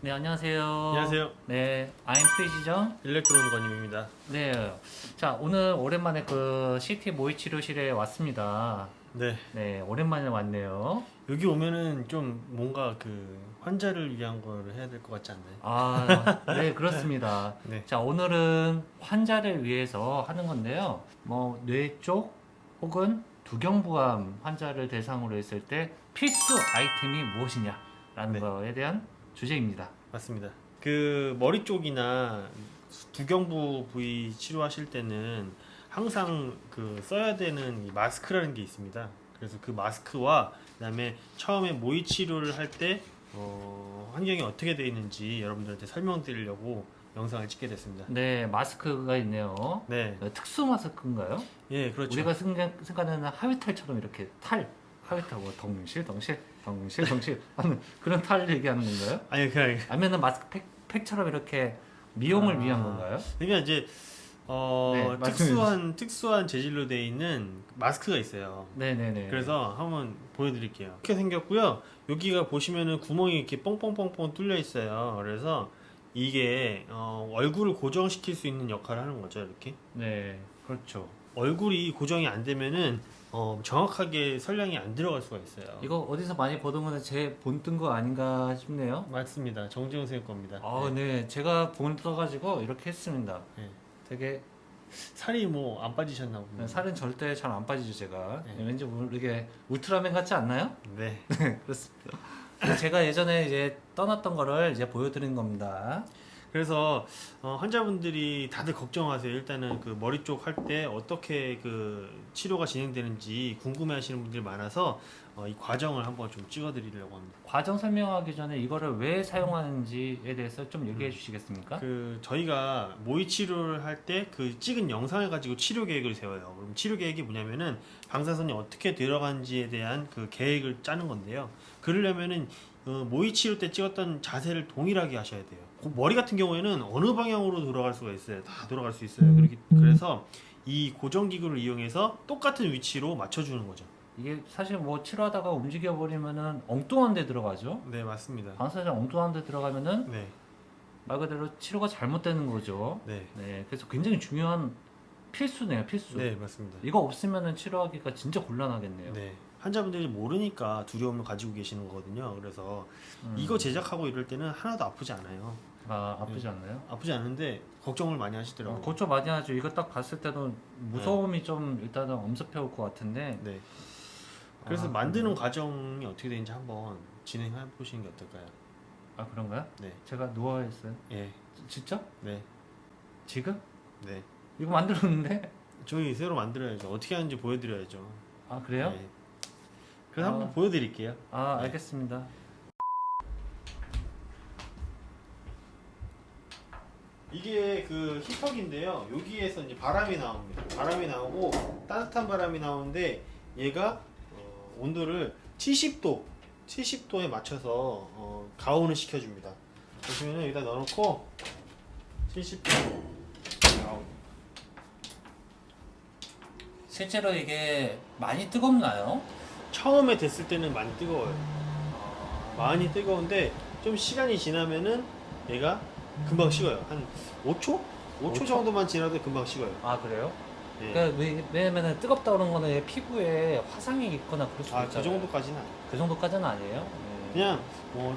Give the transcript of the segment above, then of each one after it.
네, 안녕하세요. 안녕하세요. 네, I'm 프리시정. 일렉트로노 관님입니다. 네, 자, 오늘 오랜만에 그 CT 모의 치료실에 왔습니다. 네. 네, 오랜만에 왔네요. 여기 오면은 좀 뭔가 그 환자를 위한 거를 해야 될 것 같지 않나요? 아, 네, 그렇습니다. 네. 자, 오늘은 환자를 위해서 하는 건데요. 뭐, 뇌 쪽 혹은 두경부암 환자를 대상으로 했을 때 필수 아이템이 무엇이냐라는 네. 거에 대한 주제입니다. 맞습니다. 그 머리 쪽이나 두경부 부위 치료하실 때는 항상 그 써야 되는 이 마스크라는 게 있습니다. 그래서 그 마스크와 그다음에 처음에 모의 치료를 할 때 환경이 어떻게 되어 있는지 여러분들한테 설명드리려고 영상을 찍게 됐습니다. 네, 마스크가 있네요. 네. 특수 마스크인가요? 예, 그렇죠. 우리가 생각하는 하회탈처럼 이렇게 하회탈 뭐 덩실 하는 그런 탈 얘기하는 건가요? 아니 그냥 아니면은 마스크 팩처럼 이렇게 미용을 위한 건가요? 그러니까 이제 네, 말씀해 특수한 재질로 되어 있는 마스크가 있어요. 네네네. 그래서 한번 보여드릴게요. 이렇게 생겼고요. 여기가 보시면은 구멍이 이렇게 뻥뻥뻥뻥 뚫려 있어요. 그래서 이게 얼굴을 고정시킬 수 있는 역할을 하는 거죠. 이렇게 네, 그렇죠. 얼굴이 고정이 안 되면은 정확하게 선량이 안 들어갈 수가 있어요. 이거 어디서 많이 보던 거는 제 본 뜬 거 아닌가 싶네요. 맞습니다. 정재훈 선생님 겁니다. 아, 네, 제가 본 떠가지고 이렇게 했습니다. 네. 되게 살이 뭐 안 빠지셨나 봅니다. 살은 절대 잘 안 빠지죠, 제가. 네. 왠지 모르게 울트라맨 같지 않나요? 네. 그렇습니다. 제가 예전에 이제 떠났던 거를 이제 보여드린 겁니다. 그래서 환자분들이 다들 걱정하세요. 일단은 그 머리 쪽 할 때 어떻게 그 치료가 진행되는지 궁금해하시는 분들이 많아서 이 과정을 한번 좀 찍어드리려고 합니다. 과정 설명하기 전에 이거를 왜 사용하는지에 대해서 좀 얘기해 주시겠습니까? 그 저희가 모의 치료를 할 때 그 찍은 영상을 가지고 치료 계획을 세워요. 그럼 치료 계획이 뭐냐면은 방사선이 어떻게 들어간지에 대한 그 계획을 짜는 건데요. 그러려면은 모의 치료 때 찍었던 자세를 동일하게 하셔야 돼요. 그 머리 같은 경우에는 어느 방향으로 돌아갈 수가 있어요. 다 돌아갈 수 있어요. 그래서 이 고정기구를 이용해서 똑같은 위치로 맞춰주는 거죠. 이게 사실 뭐 치료하다가 움직여 버리면은 엉뚱한 데 들어가죠. 네, 맞습니다. 방사선 엉뚱한 데 들어가면은 네, 말 그대로 치료가 잘못되는 거죠. 네, 네, 그래서 굉장히 중요한 필수네요, 필수. 네, 맞습니다. 이거 없으면은 치료하기가 진짜 곤란하겠네요. 네. 환자분들이 모르니까 두려움을 가지고 계시는 거거든요. 그래서 음. 이거 제작하고 이럴 때는 하나도 아프지 않아요. 아, 아프지 않나요? 아프지 않은데 걱정을 많이 하시더라고요. 고쳐 많이 하죠. 이거 딱 봤을 때도 무서움이 좀 일단은 엄습해 올 것 같은데. 네. 그래서 아, 만드는 과정이 어떻게 되는지 한번 진행해 보시는 게 어떨까요? 아, 그런가요? 네. 제가 누워 있어요. 예. 진짜? 네. 지금? 네. 이거 만들었는데? 저희 새로 만들어야죠. 어떻게 하는지 보여드려야죠. 아, 그래요? 네. 그래서 아. 한번 보여드릴게요. 아, 네. 알겠습니다. 이게 그 히터기인데요. 여기에서 이제 바람이 나옵니다. 바람이 나오고 따뜻한 바람이 나오는데 얘가 온도를 70도에 맞춰서 가온을 시켜줍니다. 보시면 여기다 넣어놓고 70도 가온. 실제로 이게 많이 뜨겁나요? 처음에 됐을 때는 많이 뜨거워요. 많이 뜨거운데 좀 시간이 지나면은 얘가 금방 식어요. 한 5초? 5초 정도만 지나도 금방 식어요. 아, 그래요? 예. 그러니까 왜냐면은 뜨겁다 그런 거는 얘 피부에 화상이 있거나 그럴 수 아, 있잖아요. 그 정도까지는 아니에요. 그 정도까지는 아니에요? 네. 그냥 뭐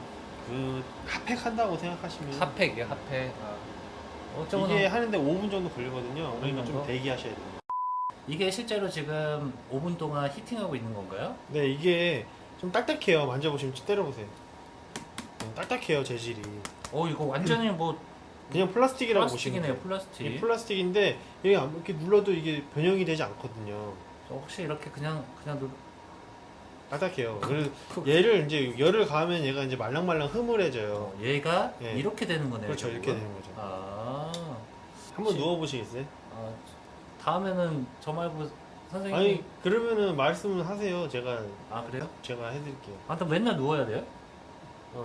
그 핫팩 한다고 생각하시면 핫팩이요, 핫팩. 이게 하는데 5분 정도 걸리거든요. 그러니까 5분 좀 정도? 대기하셔야 돼요. 이게 실제로 지금 5분 동안 히팅하고 있는 건가요? 네, 이게 좀 딱딱해요. 만져보시면 때려보세요. 딱딱해요, 재질이. 이거 완전히 뭐 그냥 플라스틱이라고 보시면 플라스틱이네요, 돼요. 플라스틱. 이게 플라스틱인데 이게 이렇게 눌러도 이게 변형이 되지 않거든요. 혹시 이렇게 그냥 딱딱해요. 그래서 얘를 이제 열을 가하면 얘가 이제 말랑말랑 흐물해져요. 얘가 예. 이렇게 되는 거네요. 그렇죠, 결국은? 이렇게 되는 거죠. 아, 한번 누워보시겠어요? 아, 다음에는 저 말고 선생님이 아니 그러면은 말씀을 하세요. 제가 그래요? 해드릴게요. 또 맨날 누워야 돼요?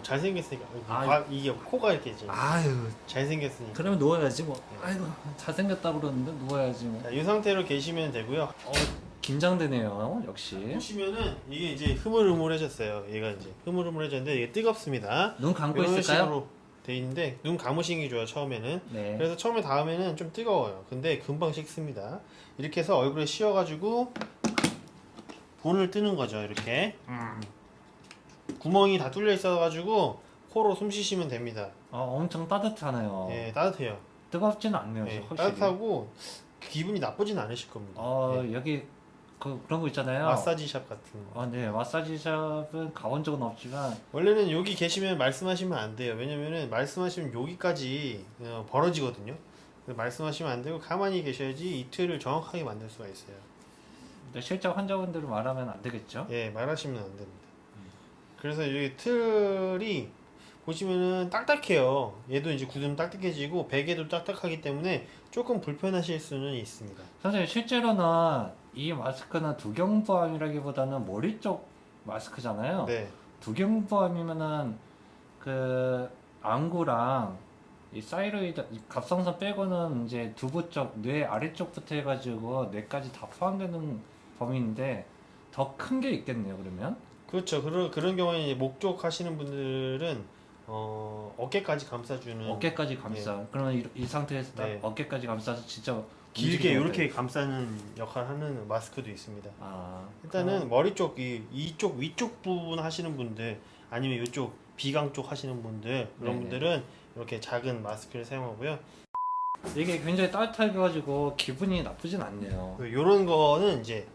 잘생겼으니까 아, 이게 코가 이렇게 이제 아유, 잘생겼으니까. 그러면 누워야지 뭐. 아이고, 잘생겼다고 그러는데 누워야지 뭐. 자, 이 상태로 계시면 되고요. 긴장되네요, 역시. 보시면은 이게 이제 흐물흐물해졌어요. 얘가 이제 흐물흐물해졌는데 이게 뜨겁습니다. 눈 감고 이런 있을까요? 식으로 돼 있는데 눈 감으시는 게 좋아요 처음에는. 네. 그래서 처음에 닿으면은 좀 뜨거워요. 근데 금방 식습니다. 이렇게 해서 얼굴에 씌워가지고 본을 뜨는 거죠. 이렇게 구멍이 다 뚫려 있어가지고 코로 숨 쉬시면 됩니다. 엄청 따뜻하네요. 예, 따뜻해요. 뜨겁지는 않네요, 예, 확실히. 따뜻하고 기분이 나쁘진 않으실 겁니다. 예, 여기 그런 거 있잖아요. 마사지샵 같은 거. 네, 마사지샵은 가본 적은 없지만 원래는 여기 계시면 말씀하시면 안 돼요. 왜냐면은 말씀하시면 여기까지 벌어지거든요. 그래서 말씀하시면 안 되고 가만히 계셔야지 이 틀을 정확하게 만들 수가 있어요. 근데 실제 환자분들은 말하면 안 되겠죠? 예, 말하시면 안 됩니다. 그래서 여기 틀이 보시면은 딱딱해요. 얘도 이제 굳으면 딱딱해지고 베개도 딱딱하기 때문에 조금 불편하실 수는 있습니다. 선생님 실제로는 이 마스크는 두경부암이라기보다는 머리 쪽 마스크잖아요. 네, 두경부암이면은 그 안구랑 이 사이로이드 이 갑상선 빼고는 이제 두부 쪽, 뇌 아래쪽부터 해가지고 뇌까지 다 포함되는 범위인데 더 큰 게 있겠네요. 그러면 그렇죠. 그런 경우에 이제 목쪽 하시는 분들은 어깨까지 감싸주는 어깨까지 감싸. 그러면 이 상태에서 딱 네. 어깨까지 감싸서 진짜 길게 움직여야 이렇게 돼요. 감싸는 역할을 하는 마스크도 있습니다. 그럼 일단은 머리 쪽, 이쪽 위쪽 부분 하시는 분들 아니면 이쪽 비강 쪽 하시는 분들 그런 네네. 분들은 이렇게 작은 마스크를 사용하고요. 이게 굉장히 따뜻하게 가지고 기분이 나쁘진 않네요. 이런 거는 이제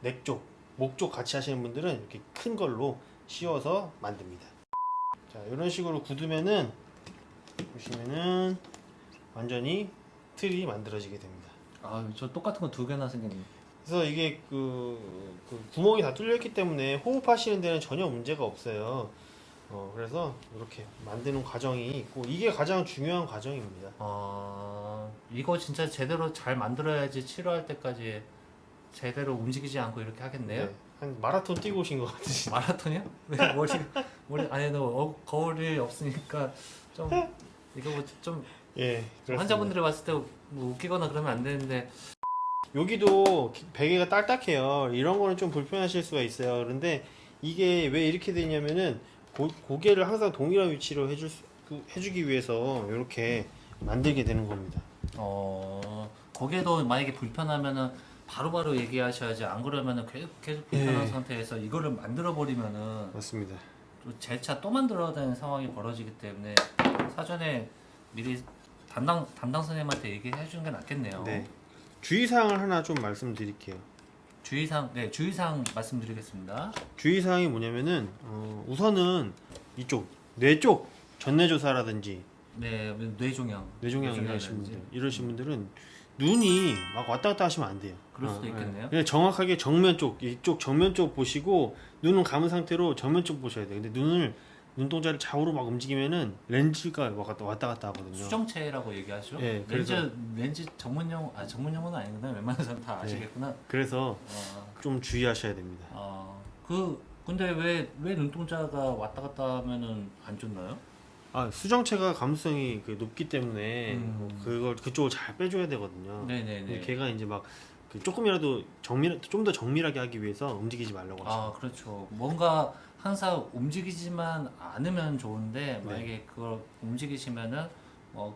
넥 쪽, 목 쪽 같이 하시는 분들은 이렇게 큰 걸로 씌워서 만듭니다. 자, 이런 식으로 굳으면은 보시면은 완전히 틀이 만들어지게 됩니다. 저 똑같은 거 두 개나 생겼네. 그래서 이게 그 구멍이 다 뚫려 있기 때문에 호흡하시는 데는 전혀 문제가 없어요. 그래서 이렇게 만드는 과정이 있고 이게 가장 중요한 과정입니다. 이거 진짜 제대로 잘 만들어야지 치료할 때까지 제대로 움직이지 않고 이렇게 하겠네요. 네, 한 마라톤 뛰고 오신 것 같으시. 마라톤이요? 왜 머리 안에도 거울이 없으니까 좀 이거 좀 예, 그렇습니다. 환자분들이 봤을 때 뭐 웃기거나 그러면 안 되는데 여기도 베개가 딱딱해요. 이런 거는 좀 불편하실 수가 있어요. 그런데 이게 왜 이렇게 되냐면은 고개를 항상 동일한 위치로 해주기 위해서 이렇게 만들게 되는 겁니다. 거기에도 만약에 불편하면은 바로바로 얘기하셔야지. 안 그러면은 계속 불편한 예. 상태에서 이거를 만들어 버리면은 맞습니다. 또 재차 또 만들어야 되는 상황이 벌어지기 때문에 사전에 미리 담당 선생님한테 얘기해 주는 게 낫겠네요. 네. 주의사항을 하나 좀 말씀드릴게요. 주의사항 말씀드리겠습니다. 주의사항이 뭐냐면은 우선은 이쪽 뇌 쪽 전내조사라든지 네, 뇌종양 뇌종양이라신 뇌종양이라든지. 분들 이러신 분들은 눈이 막 왔다 갔다 하시면 안 돼요. 그럴 수도 있겠네요. 그냥 정확하게 정면 쪽 이쪽 정면 쪽 보시고 눈은 감은 상태로 정면 쪽 보셔야 돼요. 근데 눈동자를 좌우로 막 움직이면은 렌즈가 왔다 갔다 하거든요. 수정체라고 얘기하죠. 네, 렌즈 전문용어는 아니구나. 웬만한 사람 다 아시겠구나. 그래서 어, 좀 주의하셔야 됩니다. 근데 왜 눈동자가 왔다 갔다 하면은 안 좋나요? 수정체가 감수성이 높기 때문에 그걸 그쪽을 잘 빼줘야 되거든요. 네네네. 근데 걔가 이제 막 조금이라도 좀 더 정밀하게 하기 위해서 움직이지 말라고 하죠. 그렇죠. 뭔가 항상 움직이지만 않으면 좋은데 만약에 그걸 움직이시면은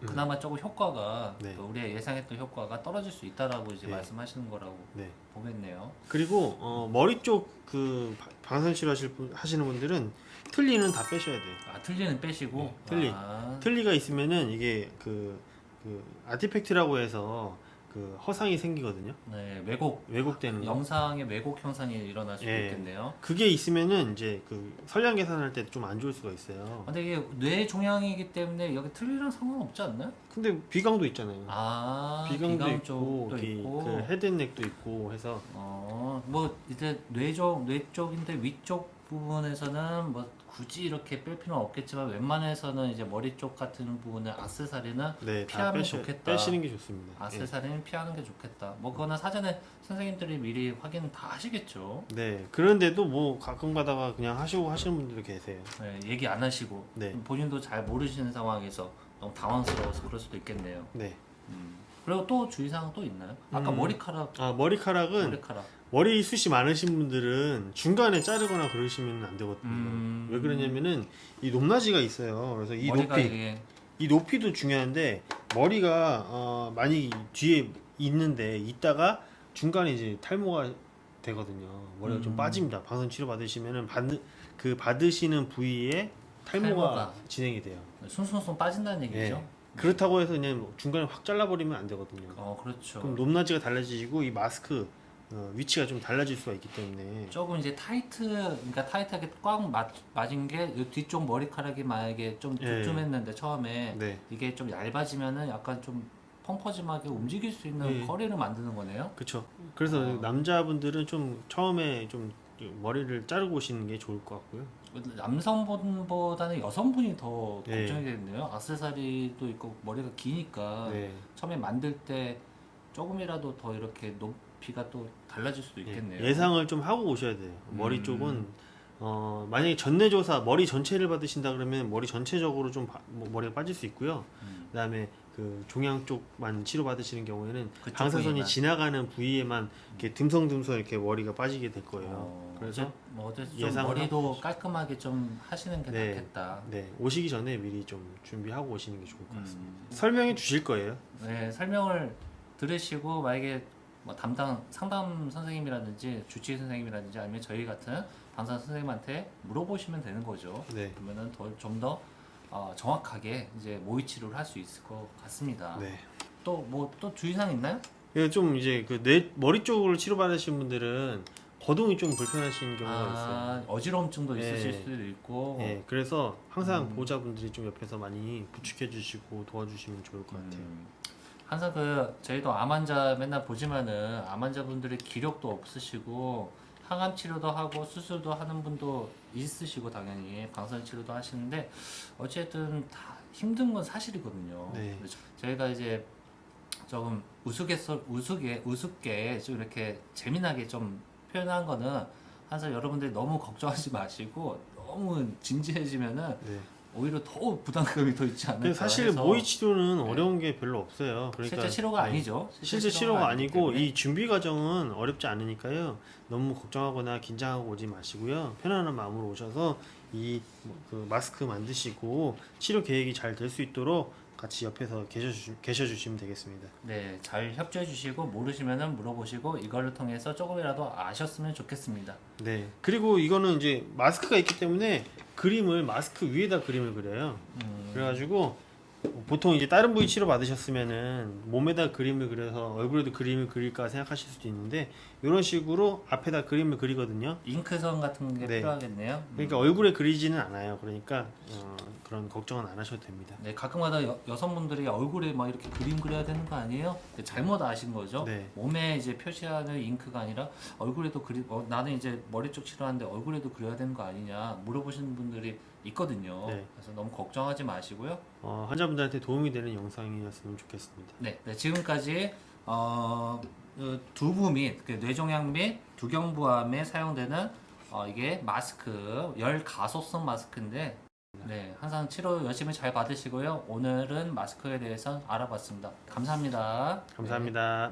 그나마 조금 효과가 네. 우리가 예상했던 효과가 떨어질 수 있다라고 이제 네. 말씀하시는 거라고 네. 보겠네요. 그리고 머리 쪽 방선치료 하시는 분들은 틀니는 다 빼셔야 돼요. 틀니는 빼시고. 네, 틀니. 틀니가 있으면은 이게 아티팩트라고 해서 허상이 생기거든요. 네, 왜곡되는 거. 영상의 왜곡 현상이 일어날 수도 예. 있겠네요. 그게 있으면은 이제 설량 계산할 때 좀 안 좋을 수가 있어요. 근데 이게 뇌 종양이기 때문에 여기 틀니랑 상관없지 않나요? 근데 비강도 있잖아요. 비강 비강도 있고, 쪽도 있고. 헤드넥도 있고 해서 뭐 이제 뇌 쪽인데 위쪽 부분에서는 뭐 굳이 이렇게 뺄 필요는 없겠지만 웬만해서는 이제 머리 쪽 같은 부분에 액세서리는 네, 피하면 좋겠다. 빼시는 게 좋습니다. 액세서리는 피하는 게 좋겠다. 뭐 그거는 사전에 선생님들이 미리 확인 다 하시겠죠. 네, 그런데도 뭐 가끔 가다가 그냥 하시는 분들도 계세요. 네, 얘기 안 하시고 네. 본인도 잘 모르시는 상황에서 너무 당황스러워서 그럴 수도 있겠네요. 네. 그리고 또 주의사항 또 있나요? 아까 머리카락. 머리카락은 머리숱이 많으신 분들은 중간에 자르거나 그러시면 안 되거든요. 왜 그러냐면은 이 높낮이가 있어요. 그래서 이 머리가 높이 이게 이 높이도 중요한데 머리가 많이 뒤에 있는데 있다가 중간에 이제 탈모가 되거든요. 머리가 좀 빠집니다. 방사선 치료 받으시면은 받으시는 부위에 탈모가 탈모가. 진행이 돼요. 숭숭숭 빠진다는 얘기죠. 예. 그렇다고 해서 그냥 뭐 중간에 확 잘라버리면 안 되거든요. 그렇죠. 그럼 높낮이가 달라지고 이 마스크 위치가 좀 달라질 수가 있기 때문에 조금 이제 그러니까 타이트하게 꽉 맞은 게 이 뒤쪽 머리카락이 만약에 좀 예. 두툼했는데 처음에 네. 이게 좀 얇아지면은 약간 좀 펑퍼짐하게 움직일 수 있는 예. 거리를 만드는 거네요. 그렇죠. 그래서 남자분들은 좀 처음에 좀 머리를 자르고 오시는 게 좋을 것 같고요. 남성분보다는 여성분이 더 예. 걱정이 되는데요. 액세서리도 있고 머리가 기니까 네. 처음에 만들 때 조금이라도 더 이렇게 높이가 또 달라질 수도 있겠네요. 예상을 좀 하고 오셔야 돼요. 머리 쪽은 만약에 전내조사 머리 전체를 받으신다 그러면 머리 전체적으로 좀 머리가 빠질 수 있고요. 그다음에 그 종양 쪽만 치료 받으시는 경우에는 그쪽 방사선이 부위만. 지나가는 부위에만 이렇게 듬성듬성 이렇게 머리가 빠지게 될 거예요. 그래서 그래서 어쨌든 예상을 머리도 하고 깔끔하게 좀 하시는 게 네. 낫겠다. 네, 오시기 전에 미리 좀 준비하고 오시는 게 좋을 것 같습니다. 음. 설명해 주실 거예요. 네, 설명을 들으시고 만약에 뭐 담당 상담 선생님이라든지 주치의 선생님이라든지 아니면 저희 같은 방사 선생님한테 물어보시면 되는 거죠. 네. 그러면은 좀 더 정확하게 이제 모의 치료를 할 수 있을 것 같습니다. 네. 또 뭐 또 주의사항 있나요? 예, 좀 이제 그 내 머리 쪽으로 치료 받으시는 분들은 거동이 좀 불편하신 경우가 있어요. 어지러움증도 있으실 네. 수도 있고. 예, 그래서 항상 보호자분들이 좀 옆에서 많이 부축해 주시고 도와주시면 좋을 것 같아요. 항상 저희도 암 환자 맨날 보지만은 암 환자분들이 기력도 없으시고 항암 치료도 하고 수술도 하는 분도 있으시고 당연히 방사선 치료도 하시는데 어쨌든 다 힘든 건 사실이거든요. 네. 그래서 저희가 이제 조금 우습게 좀 이렇게 재미나게 좀 표현한 거는 항상 여러분들이 너무 걱정하지 마시고 너무 진지해지면은 네. 오히려 더 부담감이 더 있지 않을까 근데 사실 해서 모의 치료는 어려운 게 별로 없어요. 그러니까 실제 치료가 네. 아니죠. 실제 치료가 아니고 이 준비 과정은 어렵지 않으니까요. 너무 걱정하거나 긴장하고 오지 마시고요. 편안한 마음으로 오셔서 그 마스크 만드시고 치료 계획이 잘 될 수 있도록 같이 옆에서 계셔주시면 되겠습니다. 네, 잘 협조해 주시고 모르시면은 물어보시고 이걸로 통해서 조금이라도 아셨으면 좋겠습니다. 네. 그리고 이거는 이제 마스크가 있기 때문에 마스크 위에다 그림을 그려요. 그래가지고 보통 이제 다른 부위 치료 받으셨으면은 몸에다 그림을 그려서 얼굴에도 그림을 그릴까 생각하실 수도 있는데 이런 식으로 앞에다 그림을 그리거든요. 잉크선 같은 게 네. 필요하겠네요. 그러니까 얼굴에 그리지는 않아요. 그러니까 그런 걱정은 안 하셔도 됩니다. 네, 가끔가다 여성분들이 얼굴에 막 이렇게 그림 그려야 되는 거 아니에요? 잘못 아신 거죠. 네. 몸에 이제 표시하는 잉크가 아니라 얼굴에도 나는 이제 머리 쪽 치료하는데 얼굴에도 그려야 되는 거 아니냐 물어보시는 분들이 있거든요. 네. 그래서 너무 걱정하지 마시고요. 환자분들한테 도움이 되는 영상이었으면 좋겠습니다. 네, 지금까지 그 두부 및 뇌종양 및 두경부암에 사용되는 이게 마스크 열 가소성 마스크인데 네, 항상 치료 열심히 잘 받으시고요. 오늘은 마스크에 대해서 알아봤습니다. 감사합니다. 감사합니다.